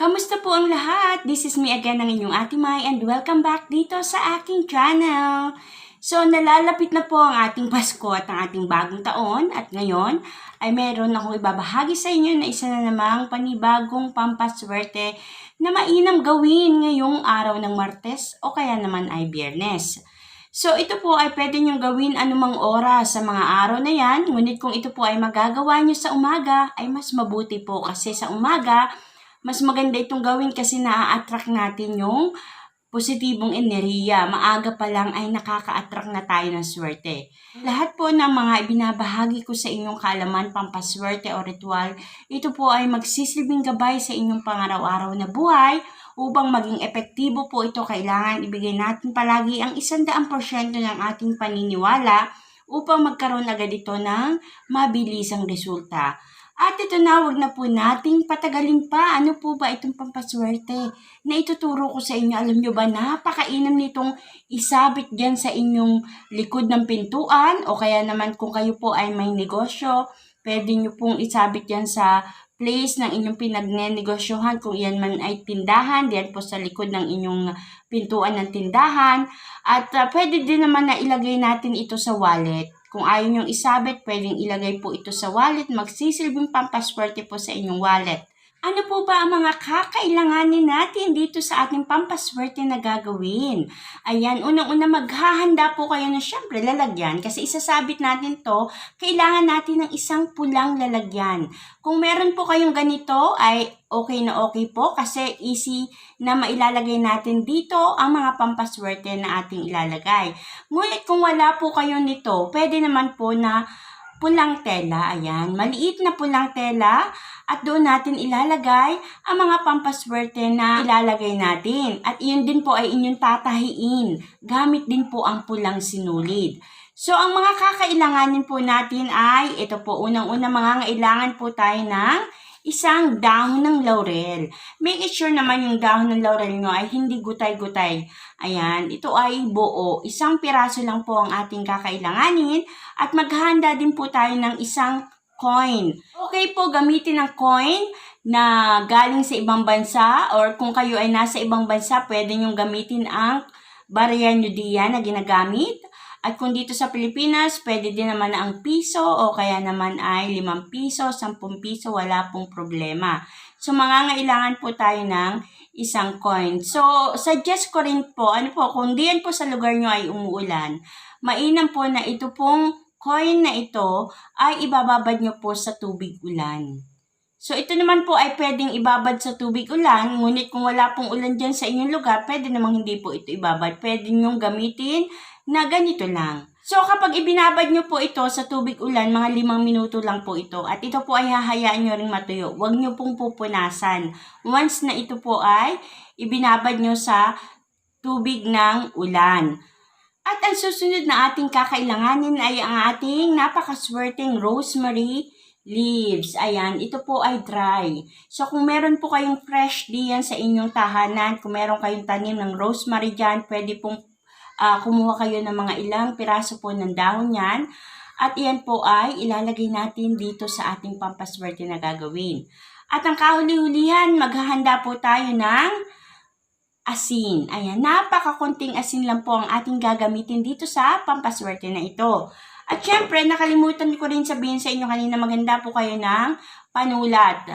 Kamusta po ang lahat? This is me again, ang inyong Ate Mai, and welcome back dito sa aking channel. So, nalalapit na po ang ating Pasko at ang ating bagong taon, at ngayon ay meron akong ibabahagi sa inyo na isa na namang panibagong pampaswerte na mainam gawin ngayong araw ng Martes o kaya naman ay Biyernes. So, ito po ay pwede nyo gawin anumang oras sa mga araw na yan, ngunit kung ito po ay magagawa nyo sa umaga, ay mas mabuti po kasi sa umaga, mas maganda itong gawin kasi na-attract natin yung positibong enerhiya. Maaga pa lang ay nakaka-attract na tayo ng swerte. Lahat po ng mga ibinabahagi ko sa inyong kaalaman, pampaswerte o ritual, ito po ay magsisilbing gabay sa inyong pangaraw-araw na buhay. Upang maging epektibo po ito, kailangan ibigay natin palagi ang 100% ng ating paniniwala upang magkaroon agad ito ng mabilisang resulta. At ito na, wag na po nating patagalin pa. Ano po ba itong pampaswerte na ituturo ko sa inyo? Alam nyo ba, napakainam nitong isabit dyan sa inyong likod ng pintuan o kaya naman kung kayo po ay may negosyo, pwede nyo pong isabit yan sa place ng inyong pinagnenegosyohan. Kung yan man ay tindahan, diyan po sa likod ng inyong pintuan ng tindahan. At pwede din naman na ilagay natin ito sa wallet. Kung ayaw nyong isabit, pwedeng ilagay po ito sa wallet. Magsisilbing pampaswerte po sa inyong wallet. Ano po ba ang mga kakailanganin natin dito sa ating pampaswerte na gagawin? Ayan, unang-una maghahanda po kayo ng syempre lalagyan. Kasi isasabit natin to, kailangan natin ng isang pulang lalagyan. Kung meron po kayong ganito, ay okay na okay po kasi easy na mailalagay natin dito ang mga pampaswerte na ating ilalagay. Ngunit kung wala po kayo nito, pwede naman po na pulang tela, ayan, maliit na pulang tela at doon natin ilalagay ang mga pampaswerte na ilalagay natin. At iyon din po ay inyong tatahiin. Gamit din po ang pulang sinulid. So, ang mga kakailanganin po natin ay, ito po, unang-una mga kailangan po tayo ng isang dahon ng laurel. Make sure naman yung dahon ng laurel nyo ay hindi gutay-gutay. Ayan, ito ay buo. Isang piraso lang po ang ating kakailanganin at maghahanda din po tayo ng isang coin. Okay po, gamitin ang coin na galing sa ibang bansa or kung kayo ay nasa ibang bansa, pwede nyong gamitin ang barya nyo diyan na ginagamit. At kung dito sa Pilipinas, pwede din naman ang piso o kaya naman ay 5 piso, 10 piso, wala pong problema. So, mangangailangan po tayo ng isang coin. So, suggest ko rin po, kung diyan po sa lugar nyo ay umuulan, mainam po na ito pong coin na ito ay ibababad nyo po sa tubig ulan. So, ito naman po ay pwedeng ibabad sa tubig ulan, ngunit kung wala pong ulan dyan sa inyong lugar, pwede namang hindi po ito ibabad. Pwede nyong gamitin na ganito lang. So, kapag ibinabad nyo po ito sa tubig ulan, mga 5 minuto lang po ito. At ito po ay hahayaan nyo ring matuyo. Huwag nyo pong pupunasan. Once na ito po ay ibinabad nyo sa tubig ng ulan. At ang susunod na ating kakailanganin ay ang ating napakaswerteng rosemary leaves. Ayan, ito po ay dry. So, kung meron po kayong fresh diyan sa inyong tahanan, kung meron kayong tanim ng rosemary dyan, pwede pong kumuha kayo ng mga ilang piraso po ng dahon yan. At iyan po ay ilalagay natin dito sa ating pampaswerte na gagawin. At ang kahuli-hulihan, maghahanda po tayo ng asin. Ayan, napakakunting asin lang po ang ating gagamitin dito sa pampaswerte na ito. At syempre, nakalimutan ko rin sabihin sa inyo kanina, maganda po kayo ng panulat.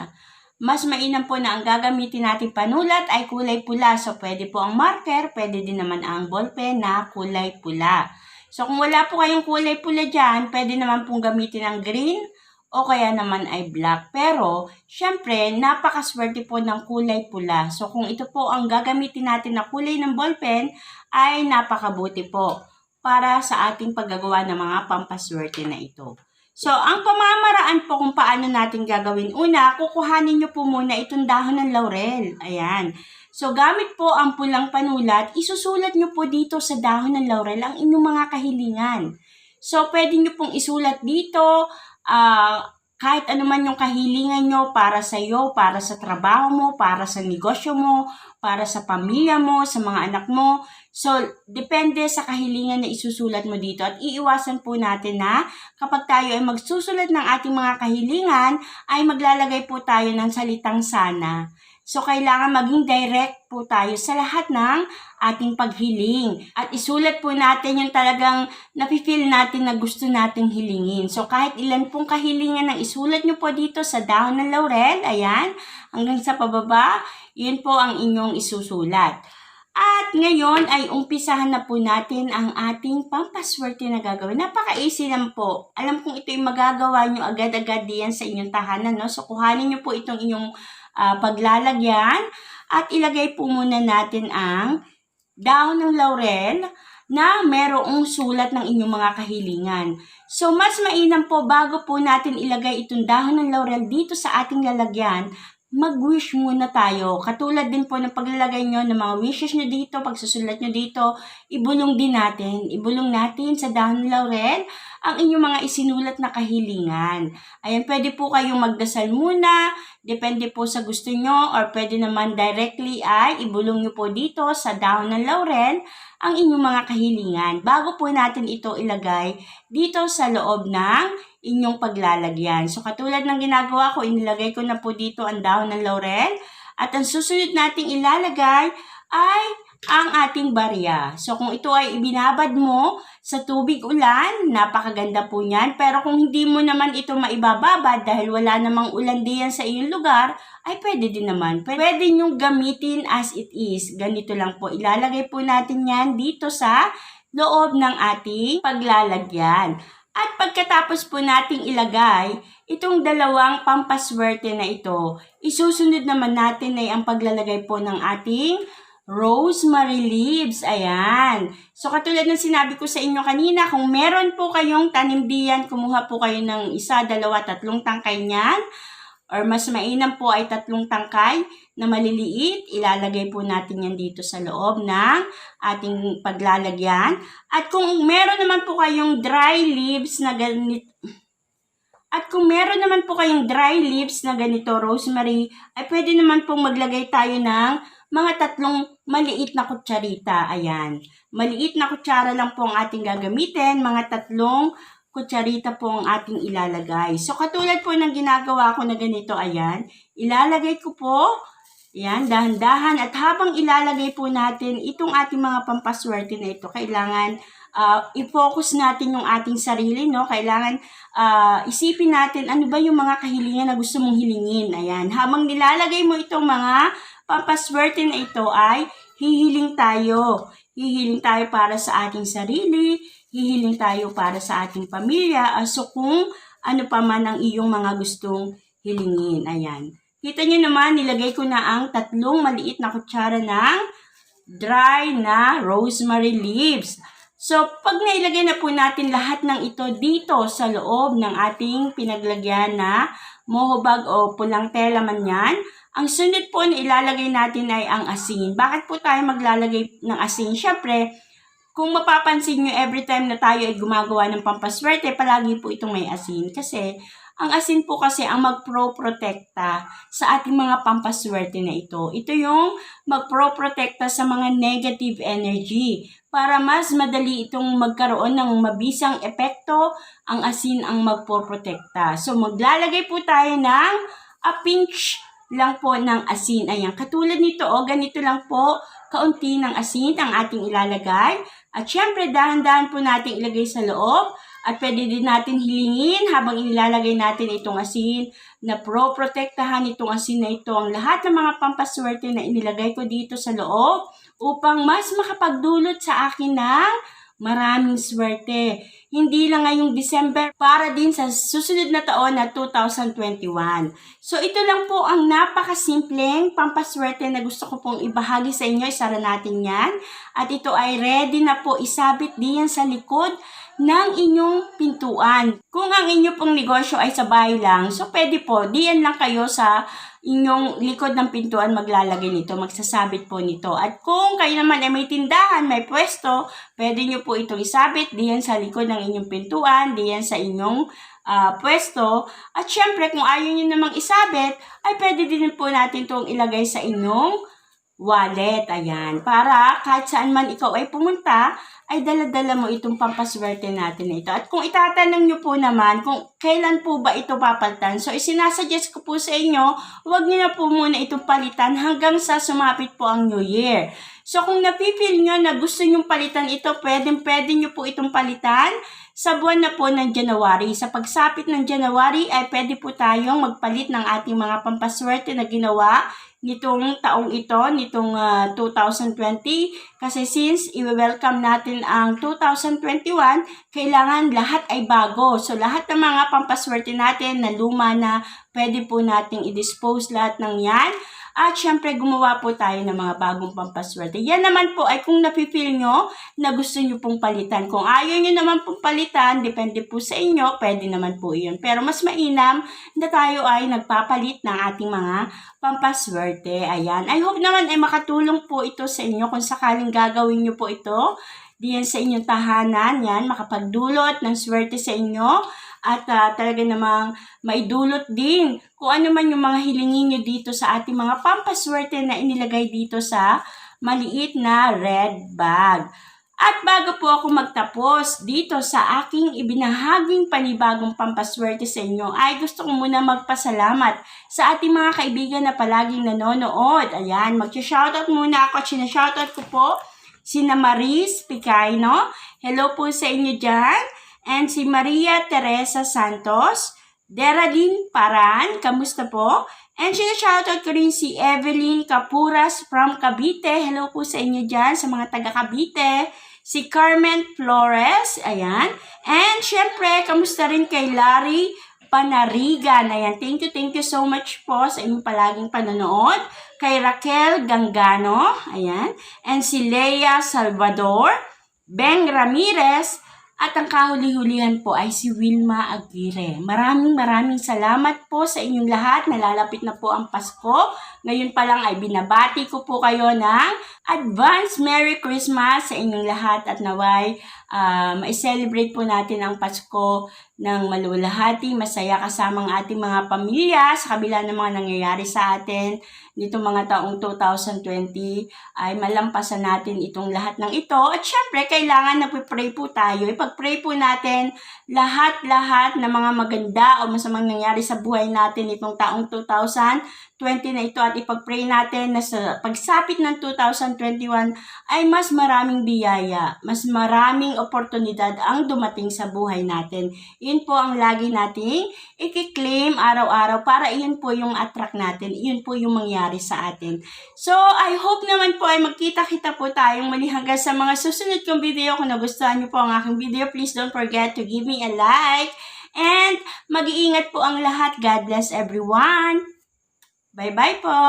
Mas mainam po na ang gagamitin natin panulat ay kulay pula. So, pwede po ang marker, pwede din naman ang ballpen na kulay pula. So, kung wala po kayong kulay pula dyan, pwede naman pong gamitin ang green o kaya naman ay black. Pero, syempre, napakaswerte po ng kulay pula. So, kung ito po ang gagamitin natin na kulay ng ballpen, ay napakabuti po para sa ating paggagawa ng mga pampaswerte na ito. So, ang pamamaraan po kung paano natin gagawin. Una, kukuhanin nyo po muna itong dahon ng laurel. Ayan. So, gamit po ang pulang panulat, isusulat nyo po dito sa dahon ng laurel ang inyong mga kahilingan. So, pwede nyo pong isulat dito, kahit ano man yung kahilingan nyo para sa iyo, para sa trabaho mo, para sa negosyo mo, para sa pamilya mo, sa mga anak mo. So, depende sa kahilingan na isusulat mo dito. At iiwasan po natin na kapag tayo ay magsusulat ng ating mga kahilingan, ay maglalagay po tayo ng salitang sana. So, kailangan maging direct po tayo sa lahat ng ating paghiling. At isulat po natin yung talagang napifeel natin na gusto nating hilingin. So, kahit ilan pong kahilingan ang isulat nyo po dito sa dahon ng laurel, ayan, hanggang sa pababa, yun po ang inyong isusulat. At ngayon ay umpisahan na po natin ang ating pampaswerte na gagawin. Napaka-easy lang po. Alam kong ito yung magagawa nyo agad-agad diyan sa inyong tahanan, no? So, kuhanin nyo po itong inyong paglalagyan at ilagay po muna natin ang dahon ng laurel na merong sulat ng inyong mga kahilingan. So, mas mainam po bago po natin ilagay itong dahon ng laurel dito sa ating lalagyan, mag-wish muna tayo. Katulad din po ng paglalagay nyo ng mga wishes nyo dito, pagsusulat nyo dito, ibulong din natin. Ibulong natin sa dahon ng laurel ang inyong mga isinulat na kahilingan. Ayan, pwede po kayong magdasal muna, depende po sa gusto nyo, or pwede naman directly ay ibulong nyo po dito sa dahon ng laurel ang inyong mga kahilingan bago po natin ito ilagay dito sa loob ng inyong paglalagyan. So, katulad ng ginagawa ko, inilagay ko na po dito ang dahon ng laurel at ang susunod nating ilalagay ay ang ating barya. So, kung ito ay ibinabad mo sa tubig ulan, napakaganda po niyan. Pero kung hindi mo naman ito maibababad dahil wala namang ulan diyan sa iyong lugar, ay pwede din naman. Pwede nyong gamitin as it is. Ganito lang po. Ilalagay po natin yan dito sa loob ng ating paglalagyan. At pagkatapos po nating ilagay itong dalawang pampaswerte na ito, isusunod naman natin ay ang paglalagay po ng ating rosemary leaves. Ayan. So, katulad ng sinabi ko sa inyo kanina, kung meron po kayong tanim diyan, kumuha po kayo ng 1, 2, 3 tangkay niyan. Or mas mainam po ay 3 tangkay na maliliit. Ilalagay po natin yan dito sa loob ng ating paglalagyan. At kung meron naman po kayong dry leaves na ganito, rosemary, ay pwede naman pong maglagay tayo ng mga 3 maliit na kutsarita. Ayan. Maliit na kutsara lang po ang ating gagamitin. Mga 3 kutsarita po ang ating ilalagay. So, katulad po ng ginagawa ko na ganito, ayan. Ilalagay ko po, ayan, dahan-dahan. At habang ilalagay po natin itong ating mga pampaswerte na ito, kailangan i-focus natin yung ating sarili, no? Kailangan isipin natin ano ba yung mga kahilingan na gusto mong hilingin. Ayan. Habang nilalagay mo itong mga pampaswerte na ito ay hihiling tayo. Hihiling tayo para sa ating sarili, hihiling tayo para sa ating pamilya, so kung ano pa man ang iyong mga gustong hilingin. Ayan. Kita nyo naman, nilagay ko na ang 3 maliit na kutsara ng dry na rosemary leaves. So, pag nailagay na po natin lahat ng ito dito sa loob ng ating pinaglagyan na mohobag o pulang tela man yan, ang sunod po na ilalagay natin ay ang asin. Bakit po tayo maglalagay ng asin? Syempre, kung mapapansin nyo, every time na tayo ay gumagawa ng pampaswerte, palagi po itong may asin. Kasi, ang asin po kasi ang magpro-protekta sa ating mga pampaswerte na ito. Ito yung magpro-protekta sa mga negative energy. Para mas madali itong magkaroon ng mabisang epekto, ang asin ang magpro-protekta. So, maglalagay po tayo ng a pinch lang po ng asin. Ayan, katulad nito, ganito lang po, kaunti ng asin ang ating ilalagay. At syempre, dahan-dahan po natin ilagay sa loob. At pwede din natin hilingin habang ilalagay natin itong asin na pro-protektahan itong asin na ito ang lahat ng mga pampaswerte na inilagay ko dito sa loob upang mas makapagdulot sa akin ng maraming swerte. Hindi lang ngayong December, para din sa susunod na taon na 2021. So, ito lang po ang napakasimpleng pampaswerte na gusto ko pong ibahagi sa inyo. Isara natin yan. At ito ay ready na po isabit diyan sa likod ng inyong pintuan. Kung ang inyo pong negosyo ay sa bahay lang, so pwede po, diyan lang kayo sa inyong likod ng pintuan maglalagay nito, magsasabit po nito. At kung kayo naman ay may tindahan, may pwesto, pwede nyo po itong isabit diyan sa likod ng inyong pintuan, diyan sa inyong pwesto. At syempre, kung ayaw nyo namang isabit, ay pwede din po natin itong ilagay sa inyong wallet. Ayan. Para kahit saan man ikaw ay pumunta, ay dala-dala mo itong pampaswerte natin na ito. At kung itatanong nyo po naman kung kailan po ba ito papalitan, so isinasuggest ko po sa inyo, huwag nyo na po muna itong palitan hanggang sa sumapit po ang New Year. So kung napipil nyo na gusto nyong palitan ito, pwede nyo po itong palitan sa buwan na po ng January. Sa pagsapit ng January ay pwede po tayong magpalit ng ating mga pampaswerte na ginawa nitong taong ito, nitong 2020. Kasi since i-welcome natin ang 2021, kailangan lahat ay bago. So lahat ng mga pampaswerte natin na luma na, pwede po nating i-dispose lahat ng yan. At syempre, gumawa po tayo ng mga bagong pampaswerte. Yan naman po ay kung napipil nyo na gusto nyo pong palitan. Kung ayaw nyo naman pong palitan, depende po sa inyo, pwede naman po yun. Pero mas mainam na tayo ay nagpapalit ng ating mga pampaswerte. Ayan. I hope naman ay makatulong po ito sa inyo kung sakaling gagawin nyo po ito diyan sa inyong tahanan. Yan, makapagdulot ng swerte sa inyo. At talaga namang maidulot din kung ano man yung mga hilingin nyo dito sa ating mga pampaswerte na inilagay dito sa maliit na red bag. At bago po ako magtapos dito sa aking ibinahaging panibagong pampaswerte sa inyo, ay gusto ko muna magpasalamat sa ating mga kaibigan na palaging nanonood. Ayan, mag-shoutout muna ako. Sinashoutout ko po sina Maris Picayno. Hello po sa inyo dyan. And si Maria Teresa Santos, Deraline Paran, kamusta po? And sinashoutout ko rin si Evelyn Capuras from Cavite. Hello po sa inyo dyan, sa mga taga Cavite. Si Carmen Flores, ayan. And syempre, kamusta rin kay Larry Panarigan. Ayan, thank you so much po sa inyong palaging panonood. Kay Raquel Gangano, ayan. And si Leia Salvador, Beng Ramirez, at ang kahuli-hulihan po ay si Wilma Aguirre. Maraming salamat po sa inyong lahat. Nalalapit na po ang Pasko. Ngayon pa lang ay binabati ko po kayo ng advance Merry Christmas sa inyong lahat at naway ma-celebrate po natin ang Pasko ng malulahati, masaya kasama ang ating mga pamilya sa kabila ng mga nangyayari sa atin nitong mga taong 2020 ay malampasan natin itong lahat ng ito. At syempre, kailangan na pray po tayo. Ipag-pray po natin lahat ng mga maganda o masamang nangyari sa buhay natin itong taong 2020 na ito at ipag-pray natin na sa pagsapit ng 2021 ay mas maraming biyaya, mas maraming oportunidad ang dumating sa buhay natin. Yun po ang lagi nating i-claim araw-araw para iyon po yung attract natin, iyon po yung mangyari sa atin. So, I hope naman po ay magkita-kita po tayong muli hanggang sa mga susunod kong video. Kung nagustuhan niyo po ang aking video, please don't forget to give me a like. And mag-iingat po ang lahat. God bless everyone. Bye-bye po.